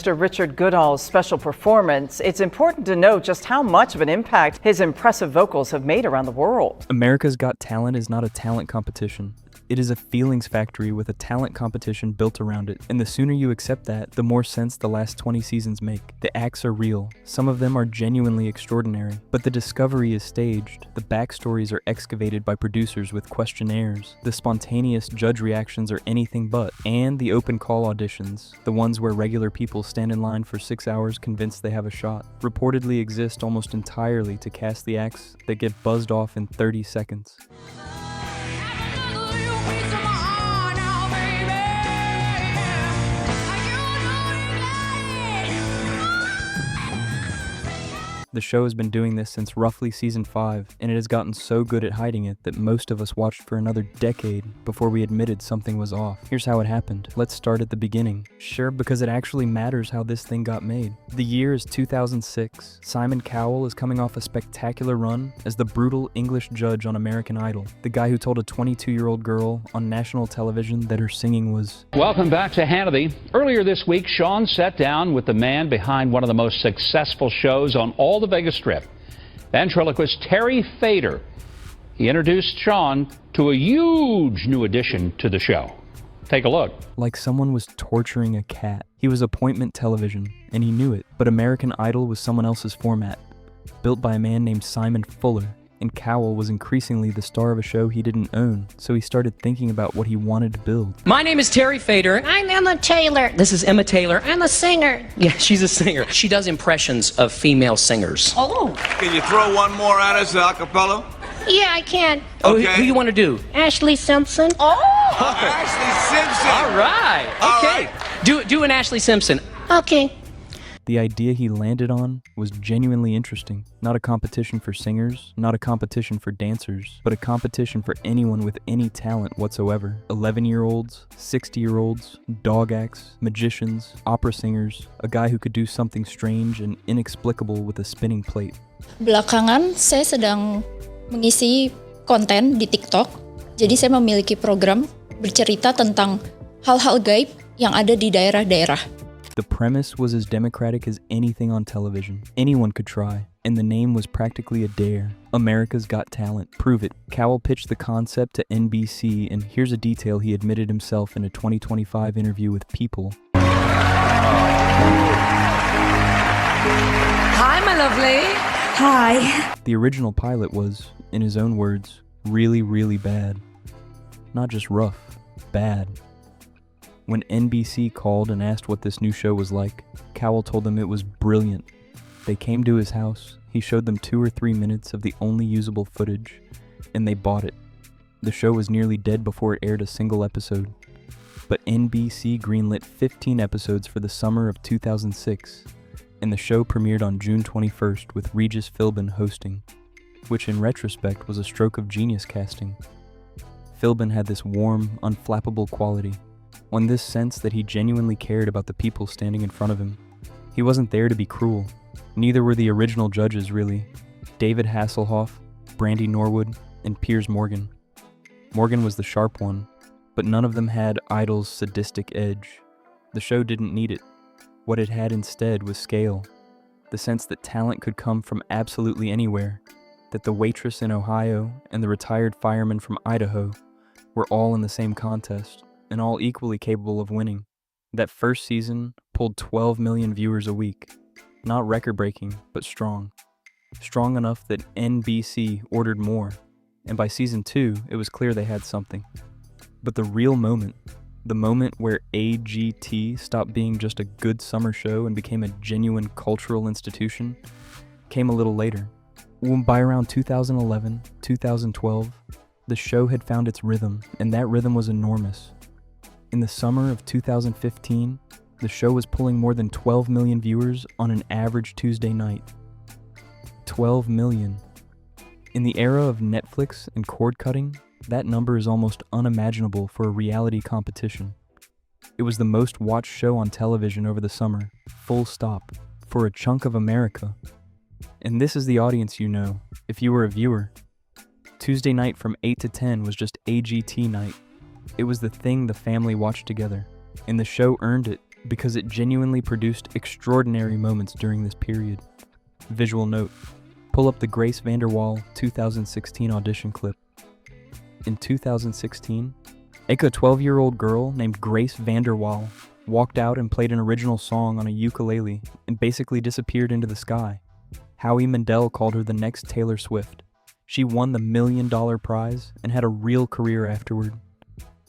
After Richard Goodall's special performance, it's important to note just how much of an impact his impressive vocals have made around the world. America's Got Talent is not a talent competition. It is a feelings factory with a talent competition built around it, and the sooner you accept that, the more sense the last 20 seasons make. The acts are real. Some of them are genuinely extraordinary, but the discovery is staged. The backstories are excavated by producers with questionnaires. The spontaneous judge reactions are anything but. And the open call auditions, the ones where regular people stand in line for 6 hours convinced they have a shot, reportedly exist almost entirely to cast the acts that get buzzed off in 30 seconds. The show has been doing this since roughly season 5, and it has gotten so good at hiding it that most of us watched for another decade before we admitted something was off. Here's how it happened. Let's start at the beginning. Sure, because it actually matters how this thing got made. The year is 2006. Simon Cowell is coming off a spectacular run as the brutal English judge on American Idol, the guy who told a 22-year-old girl on national television that her singing was... Welcome back to Hannity. Earlier this week, Sean sat down with the man behind one of the most successful shows on all the Vegas Strip, ventriloquist Terry Fader. He introduced Sean to a huge new addition to the show. Take a look. Like someone was torturing a cat. He was appointment television, and he knew it, but American Idol was someone else's format, built by a man named Simon Fuller, and Cowell was increasingly the star of a show he didn't own, so he started thinking about what he wanted to build. My name is Terry Fader. I'm Emma Taylor. This is Emma Taylor. I'm a singer. Yeah, she's a singer. She does impressions of female singers. Oh. Can you throw one more at us, a cappella? Yeah, I can. Oh, Okay. who you want to do? Ashley Simpson. Ashley Simpson. All right. All Okay. right. Do an Ashley Simpson. Okay. The idea he landed on was genuinely interesting. Not a competition for singers, not a competition for dancers, but a competition for anyone with any talent whatsoever. 11-year-olds, 60-year-olds, dog acts, magicians, opera singers, a guy who could do something strange and inexplicable with a spinning plate. Belakangan saya sedang mengisi konten di TikTok. Jadi saya memiliki program bercerita tentang hal-hal gaib yang ada di daerah-daerah. The premise was as democratic as anything on television. Anyone could try, and the name was practically a dare. America's Got Talent. Prove it. Cowell pitched the concept to NBC, and here's a detail he admitted himself in a 2025 interview with People. Hi, my lovely. Hi. The original pilot was, in his own words, really, really bad. Not just rough, bad. When NBC called and asked what this new show was like, Cowell told them it was brilliant. They came to his house, he showed them 2 or 3 minutes of the only usable footage, and they bought it. The show was nearly dead before it aired a single episode. But NBC greenlit 15 episodes for the summer of 2006, and the show premiered on June 21st with Regis Philbin hosting, which in retrospect was a stroke of genius casting. Philbin had this warm, unflappable quality, on this sense that he genuinely cared about the people standing in front of him. He wasn't there to be cruel. Neither were the original judges, really. David Hasselhoff, Brandy Norwood, and Piers Morgan. Morgan was the sharp one, but none of them had Idol's sadistic edge. The show didn't need it. What it had instead was scale. The sense that talent could come from absolutely anywhere, that the waitress in Ohio and the retired fireman from Idaho were all in the same contest, and all equally capable of winning. That first season pulled 12 million viewers a week. Not record-breaking, but strong. Strong enough that NBC ordered more, and by season 2, it was clear they had something. But the real moment, the moment where AGT stopped being just a good summer show and became a genuine cultural institution, came a little later. By around 2011, 2012, the show had found its rhythm, and that rhythm was enormous. In the summer of 2015, the show was pulling more than 12 million viewers on an average Tuesday night. 12 million. In the era of Netflix and cord cutting, that number is almost unimaginable for a reality competition. It was the most watched show on television over the summer, full stop, for a chunk of America. And this is the audience you know, if you were a viewer. Tuesday night from 8 to 10 was just AGT night. It was the thing the family watched together, and the show earned it because it genuinely produced extraordinary moments during this period. Visual note, pull up the Grace VanderWaal 2016 audition clip. In 2016, a 12-year-old girl named Grace VanderWaal walked out and played an original song on a ukulele and basically disappeared into the sky. Howie Mandel called her the next Taylor Swift. She won the $1 million prize and had a real career afterward.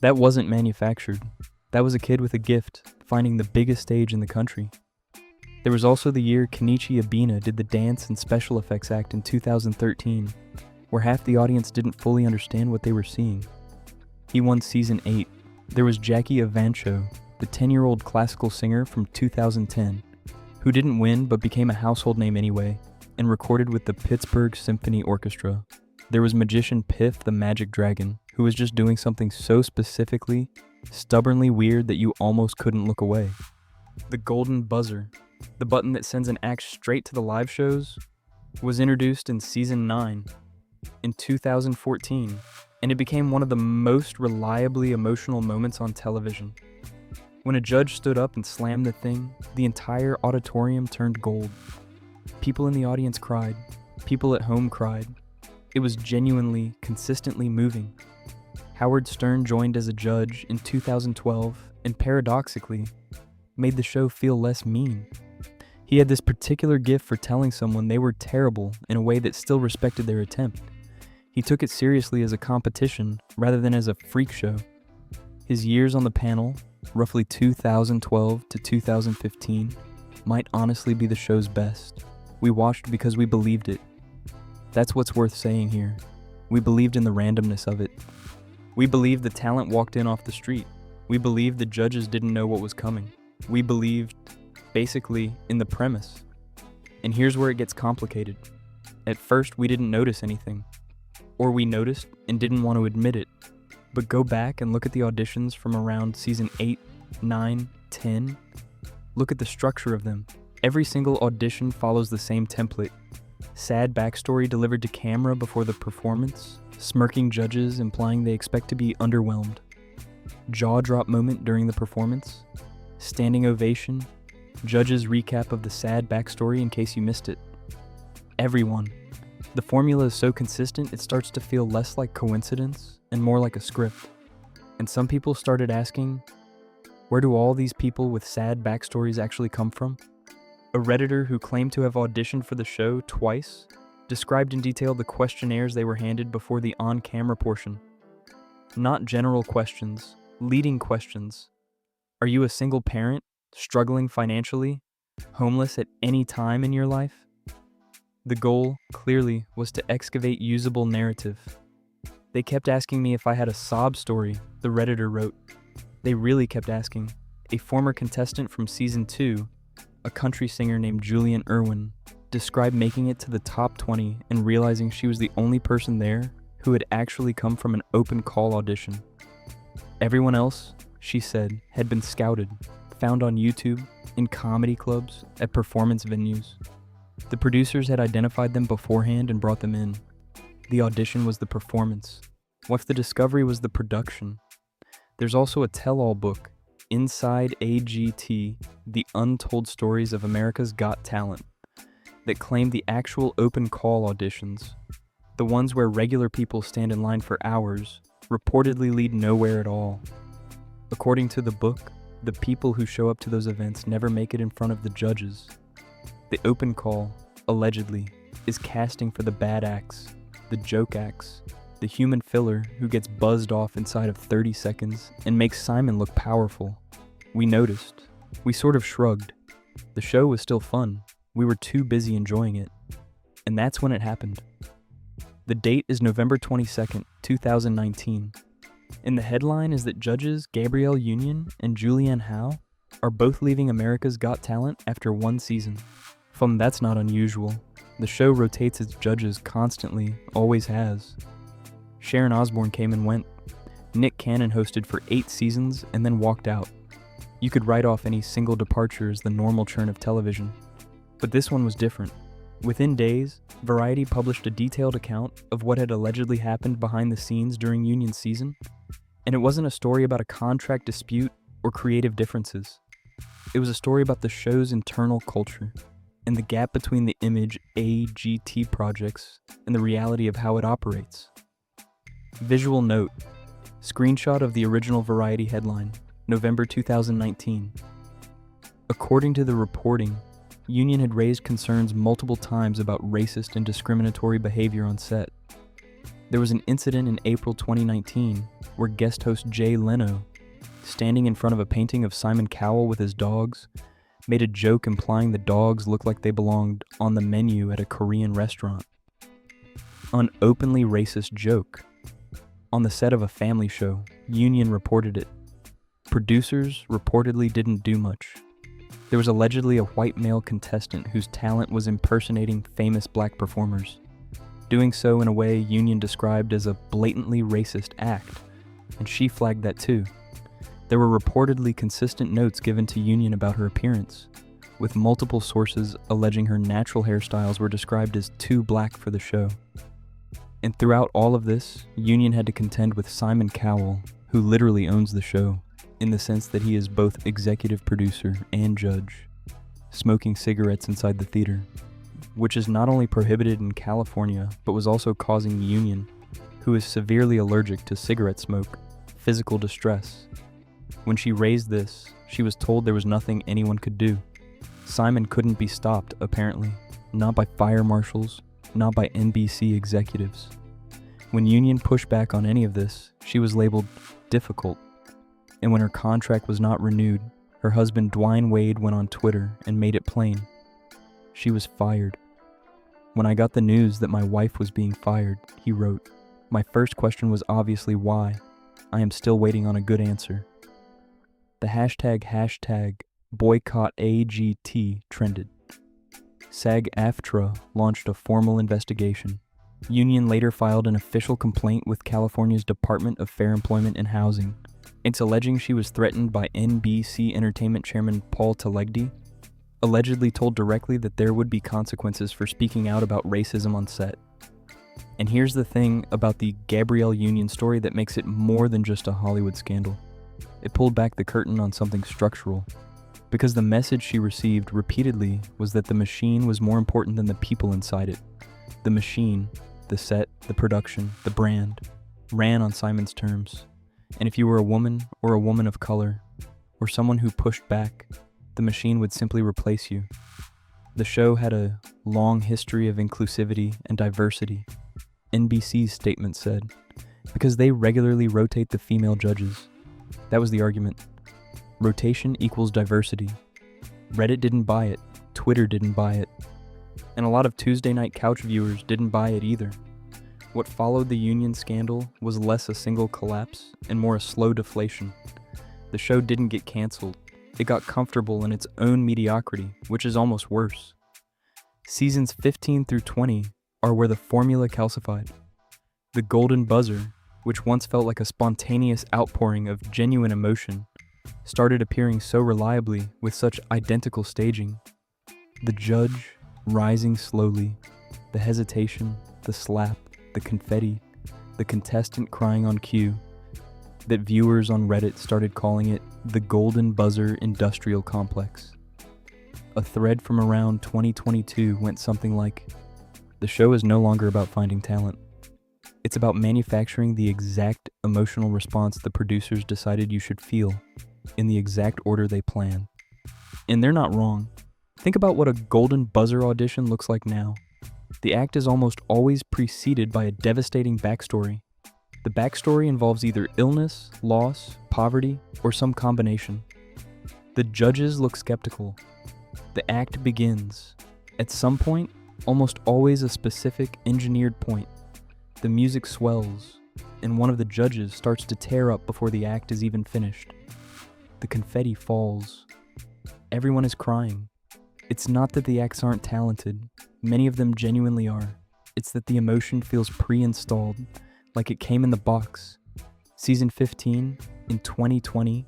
That wasn't manufactured. That was a kid with a gift, finding the biggest stage in the country. There was also the year Kenichi Abina did the Dance and Special Effects Act in 2013, where half the audience didn't fully understand what they were seeing. He won Season 8. There was Jackie Evancho, the 10-year-old classical singer from 2010, who didn't win but became a household name anyway, and recorded with the Pittsburgh Symphony Orchestra. There was magician Piff the Magic Dragon, who was just doing something so specifically, stubbornly weird that you almost couldn't look away. The golden buzzer, the button that sends an act straight to the live shows, was introduced in Season 9 in 2014, and it became one of the most reliably emotional moments on television. When a judge stood up and slammed the thing, the entire auditorium turned gold. People in the audience cried. People at home cried. It was genuinely, consistently moving. Howard Stern joined as a judge in 2012 and paradoxically made the show feel less mean. He had this particular gift for telling someone they were terrible in a way that still respected their attempt. He took it seriously as a competition rather than as a freak show. His years on the panel, roughly 2012 to 2015, might honestly be the show's best. We watched because we believed it. That's what's worth saying here. We believed in the randomness of it. We believed the talent walked in off the street. We believed the judges didn't know what was coming. We believed, basically, in the premise. And here's where it gets complicated. At first, we didn't notice anything. Or we noticed and didn't want to admit it. But go back and look at the auditions from around Season 8, 9, 10. Look at the structure of them. Every single audition follows the same template. Sad backstory delivered to camera before the performance, smirking judges implying they expect to be underwhelmed. Jaw drop moment during the performance, standing ovation, judges recap of the sad backstory in case you missed it. Everyone. The formula is so consistent it starts to feel less like coincidence and more like a script. And some people started asking, where do all these people with sad backstories actually come from? A Redditor who claimed to have auditioned for the show twice described in detail the questionnaires they were handed before the on-camera portion. Not general questions, leading questions. Are you a single parent, struggling financially, homeless at any time in your life? The goal, clearly, was to excavate usable narrative. They kept asking me if I had a sob story, the Redditor wrote. They really kept asking. A former contestant from Season 2, a country singer named Julian Irwin, described making it to the top 20 and realizing she was the only person there who had actually come from an open call audition. Everyone else, she said, had been scouted, found on YouTube, in comedy clubs, at performance venues. The producers had identified them beforehand and brought them in. The audition was the performance. What's the discovery was the production. There's also a tell-all book, Inside AGT, The Untold Stories of America's Got Talent, that claimed the actual open call auditions, the ones where regular people stand in line for hours, reportedly lead nowhere at all. According to the book, the people who show up to those events never make it in front of the judges. The open call, allegedly, is casting for the bad acts, the joke acts, the human filler who gets buzzed off inside of 30 seconds and makes Simon look powerful. We noticed. We sort of shrugged. The show was still fun. We were too busy enjoying it. And that's when it happened. The date is November 22nd, 2019. And the headline is that judges Gabrielle Union and Julianne Howe are both leaving America's Got Talent after one season. That's not unusual. The show rotates its judges constantly, always has. Sharon Osbourne came and went. Nick Cannon hosted for 8 seasons and then walked out. You could write off any single departure as the normal churn of television. But this one was different. Within days, Variety published a detailed account of what had allegedly happened behind the scenes during Union's season, and it wasn't a story about a contract dispute or creative differences. It was a story about the show's internal culture and the gap between the image AGT projects and the reality of how it operates. Visual note, screenshot of the original Variety headline, November 2019. According to the reporting, Union had raised concerns multiple times about racist and discriminatory behavior on set. There was an incident in April 2019 where guest host Jay Leno, standing in front of a painting of Simon Cowell with his dogs, made a joke implying the dogs looked like they belonged on the menu at a Korean restaurant. An openly racist joke. On the set of a family show, Union reported it. Producers reportedly didn't do much. There was allegedly a white male contestant whose talent was impersonating famous black performers, doing so in a way Union described as a blatantly racist act, and she flagged that too. There were reportedly consistent notes given to Union about her appearance, with multiple sources alleging her natural hairstyles were described as too black for the show. And throughout all of this, Union had to contend with Simon Cowell, who literally owns the show, in the sense that he is both executive producer and judge, smoking cigarettes inside the theater, which is not only prohibited in California, but was also causing Union, who is severely allergic to cigarette smoke, physical distress. When she raised this, she was told there was nothing anyone could do. Simon couldn't be stopped, apparently, not by fire marshals, not by NBC executives. When Union pushed back on any of this, she was labeled difficult. And when her contract was not renewed, her husband Dwayne Wade went on Twitter and made it plain. She was fired. When I got the news that my wife was being fired, he wrote, "My first question was obviously why. I am still waiting on a good answer." The hashtag boycott AGT trended. SAG-AFTRA launched a formal investigation. Union later filed an official complaint with California's Department of Fair Employment and Housing. It's alleging she was threatened by NBC Entertainment Chairman Paul Telegdi, allegedly told directly that there would be consequences for speaking out about racism on set. And here's the thing about the Gabrielle Union story that makes it more than just a Hollywood scandal. It pulled back the curtain on something structural, because the message she received repeatedly was that the machine was more important than the people inside it. The machine, the set, the production, the brand, ran on Simon's terms. And if you were a woman or a woman of color, or someone who pushed back, the machine would simply replace you. The show had a long history of inclusivity and diversity, NBC's statement said, because they regularly rotate the female judges. That was the argument. Rotation equals diversity. Reddit didn't buy it, Twitter didn't buy it, and a lot of Tuesday night couch viewers didn't buy it either. What followed the Union scandal was less a single collapse and more a slow deflation. The show didn't get canceled. It got comfortable in its own mediocrity, which is almost worse. Seasons 15 through 20 are where the formula calcified. The golden buzzer, which once felt like a spontaneous outpouring of genuine emotion, started appearing so reliably with such identical staging. The judge rising slowly, the hesitation, the slap, the confetti, the contestant crying on cue, that viewers on Reddit started calling it the Golden Buzzer Industrial Complex. A thread from around 2022 went something like, "The show is no longer about finding talent. It's about manufacturing the exact emotional response the producers decided you should feel, in the exact order they planned." And they're not wrong. Think about what a Golden Buzzer audition looks like now. The act is almost always preceded by a devastating backstory. The backstory involves either illness, loss, poverty, or some combination. The judges look skeptical. The act begins. At some point, almost always a specific engineered point, the music swells, and one of the judges starts to tear up before the act is even finished. The confetti falls. Everyone is crying. It's not that the acts aren't talented. Many of them genuinely are. It's that the emotion feels pre-installed, like it came in the box. Season 15, in 2020,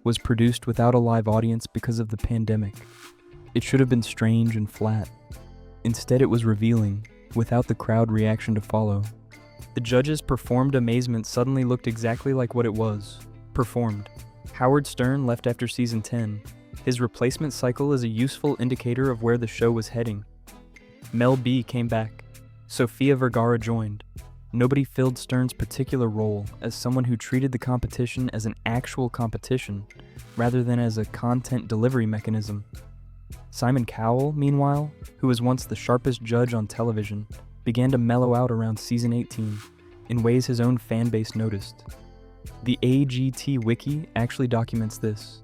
was produced without a live audience because of the pandemic. It should have been strange and flat. Instead, it was revealing, without the crowd reaction to follow. The judges' performed amazement suddenly looked exactly like what it was, performed. Howard Stern left after season 10, His replacement cycle is a useful indicator of where the show was heading. Mel B came back. Sofia Vergara joined. Nobody filled Stern's particular role as someone who treated the competition as an actual competition rather than as a content delivery mechanism. Simon Cowell, meanwhile, who was once the sharpest judge on television, began to mellow out around season 18 in ways his own fanbase noticed. The AGT Wiki actually documents this.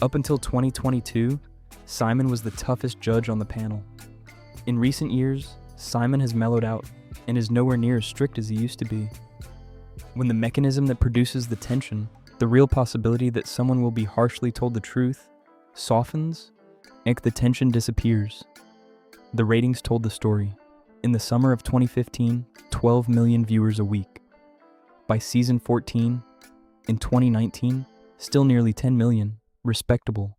Up until 2022, Simon was the toughest judge on the panel. In recent years, Simon has mellowed out and is nowhere near as strict as he used to be. When the mechanism that produces the tension, the real possibility that someone will be harshly told the truth, softens, and the tension disappears. The ratings told the story. In the summer of 2015, 12 million viewers a week. By season 14, in 2019, still nearly 10 million, respectable.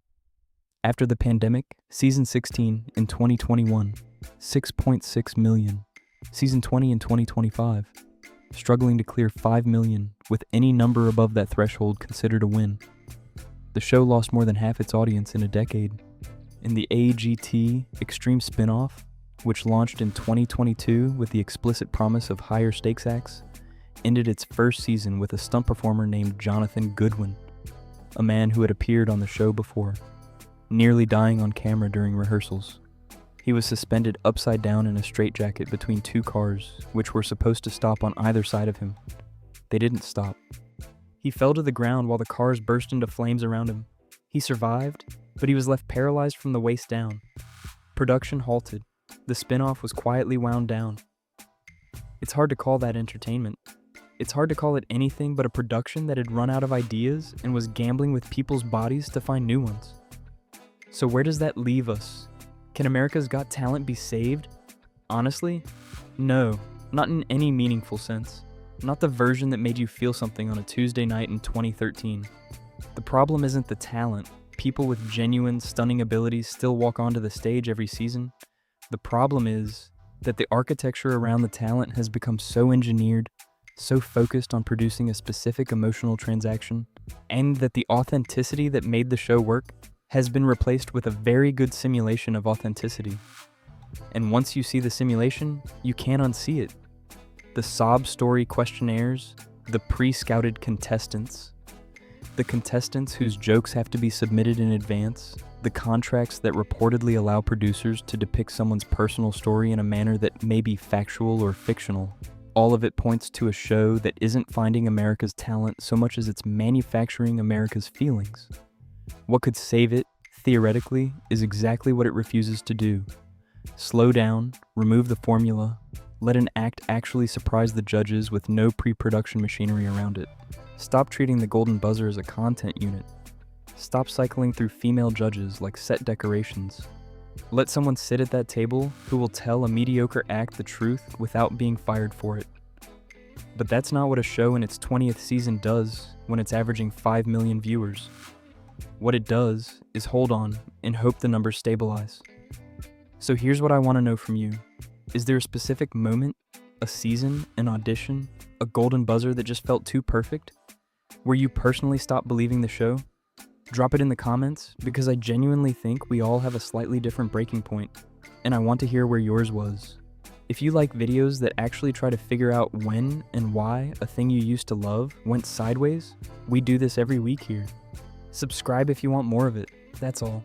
After the pandemic, season 16 in 2021, 6.6 million. Season 20 in 2025, struggling to clear 5 million, with any number above that threshold considered a win. The show lost more than half its audience in a decade. In the AGT Extreme spin-off, which launched in 2022 with the explicit promise of higher stakes acts, ended its first season with a stunt performer named Jonathan Goodwin, a man who had appeared on the show before, nearly dying on camera during rehearsals. He was suspended upside down in a straitjacket between two cars, which were supposed to stop on either side of him. They didn't stop. He fell to the ground while the cars burst into flames around him. He survived, but he was left paralyzed from the waist down. Production halted. The spin-off was quietly wound down. It's hard to call that entertainment. It's hard to call it anything but a production that had run out of ideas and was gambling with people's bodies to find new ones. So where does that leave us? Can America's Got Talent be saved? Honestly, no, not in any meaningful sense. Not the version that made you feel something on a Tuesday night in 2013. The problem isn't the talent. People with genuine, stunning abilities still walk onto the stage every season. The problem is that the architecture around the talent has become so engineered, so focused on producing a specific emotional transaction, and that the authenticity that made the show work has been replaced with a very good simulation of authenticity. And once you see the simulation, you can't unsee it. The sob story questionnaires, the pre-scouted contestants, the contestants whose jokes have to be submitted in advance, the contracts that reportedly allow producers to depict someone's personal story in a manner that may be factual or fictional. All of it points to a show that isn't finding America's talent so much as it's manufacturing America's feelings. What could save it, theoretically, is exactly what it refuses to do. Slow down, remove the formula, let an act actually surprise the judges with no pre-production machinery around it. Stop treating the golden buzzer as a content unit. Stop cycling through female judges like set decorations. Let someone sit at that table who will tell a mediocre act the truth without being fired for it. But that's not what a show in its 20th season does when it's averaging 5 million viewers. What it does is hold on and hope the numbers stabilize. So here's what I want to know from you. Is there a specific moment, a season, an audition, a golden buzzer that just felt too perfect? Where you personally stopped believing the show? Drop it in the comments, because I genuinely think we all have a slightly different breaking point, and I want to hear where yours was. If you like videos that actually try to figure out when and why a thing you used to love went sideways, we do this every week here. Subscribe if you want more of it, that's all.